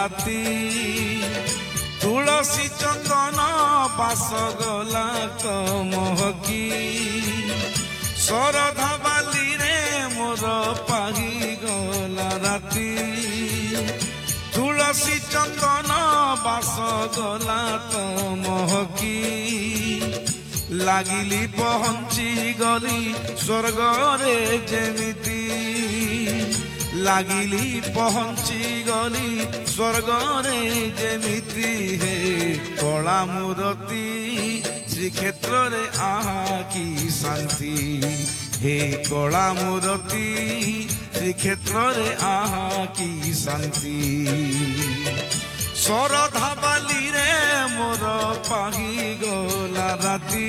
ରାତି ତୁଳସୀ ଚନ୍ଦନ ବାସ ଗଲା ତ ମହକି ଶରଧା ବାଲିରେ ମୋର ପାହିଗଲା ରାତି ତୁଳସୀ ଚନ୍ଦନ ବାସ ଗଲା ତ ମହକି ଲାଗିଲି ପହଞ୍ଚି ଗଲି ସ୍ୱର୍ଗରେ ଯେମିତି ଲାଗିଲି ପହଞ୍ଚି ଗଲି ସ୍ୱର୍ଗରେ ଯେମିତି ହେ କଳା ମୂରତି ଶ୍ରୀକ୍ଷେତ୍ରରେ ଆହା କି ଶାନ୍ତି ହେ କଳା ମୂରତି ଶ୍ରୀକ୍ଷେତ୍ରରେ ଆହା କି ଶାନ୍ତି ଶରଧା ବାଲିରେ ମୋର ପାହିଗଲା ରାତି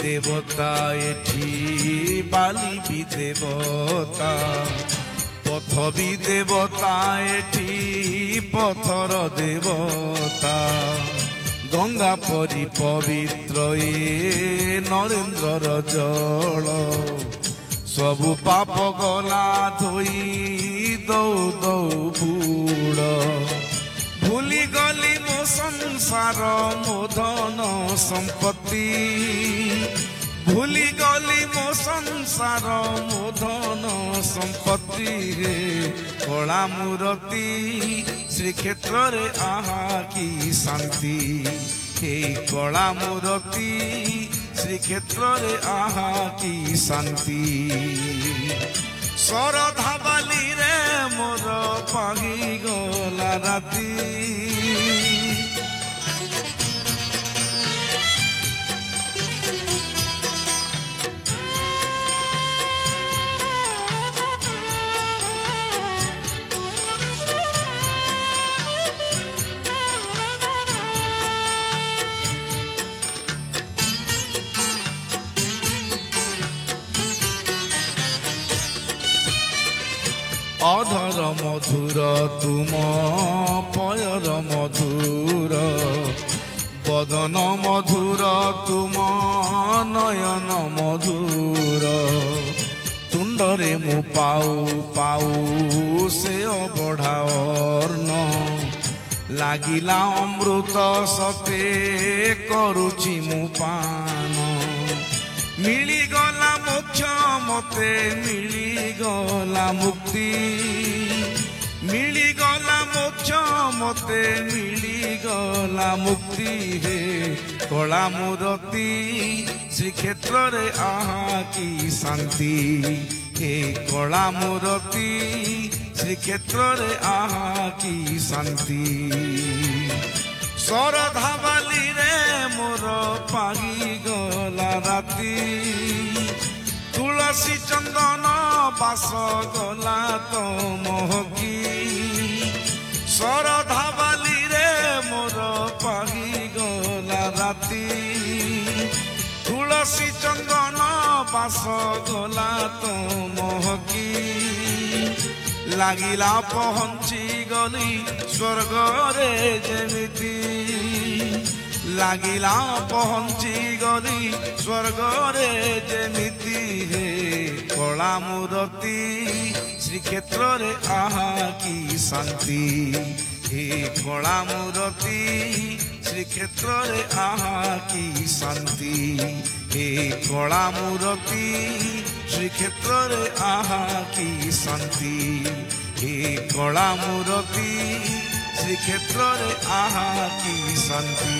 দেবতা এঠি বালি বি দেবতা পথ বি দেবতা এঠি পথর দেবতা গঙ্গা পরি পবিত্র এ নরেন্দ্রর জল সবু পাপ গলা ধোই দৌ দৌ বুড় ভুলি গলি মো সংসার মো ধন সম্পত্তি ভুলি গলি মো সংসার মো ধন সম্পত্তি রে কলা মূরতি শ্রীক্ষেত্রে আহা কি শান্তি হে কলা মূরতি শ্রীক্ষেত্রে আহা কি শান্তি শরধা বালিরে মোর পাহিগলা রাতি অধর মধুর তুম পয়র মধুর বদন মধুর তুম নয়ন মধুর তুণ্ডরে মু পাউ পাউ সে অবঢ়া অর্ণ লাগিলা অমৃত সতে করুছি মু পান মিলিগলা মোক্ষ মতে মিলিগলা মুক্তি মিলিগলা মোক্ষ মতে মিলিগলা মুক্তি হে কলা মূরতি শ্রীক্ষেত্রে আহা কি শান্তি হে কলা মূরতি শ্রীক্ষেত্রে আহা কি শান্তি শরধা বালিরে মোর পাহিগলা রাতি তুলসী চন্দন বাস গলা তো মহকি শরধা বালিরে মোর পাহিগলা রাতি তুলসী চন্দন বাস গলা তো মহকি লাগিলা পহଞ୍ଚି গলি স্বর্গরে যেমিতি লাগিলা পহଞ୍ଚି গলি স্বর্গরে যেমিতি হে কলা মূরতি শ্রীক্ষেত্রে আহা কি শান্তি হে কলা মূরতি শ্রীক্ষেত্রে আহা কি শান্তি হে কলা মূরতি শ্রীক্ষেত্রে আহা কি শান্তি হে কলা মূরতি শ্রীক্ষেত্রে আহা কি শান্তি।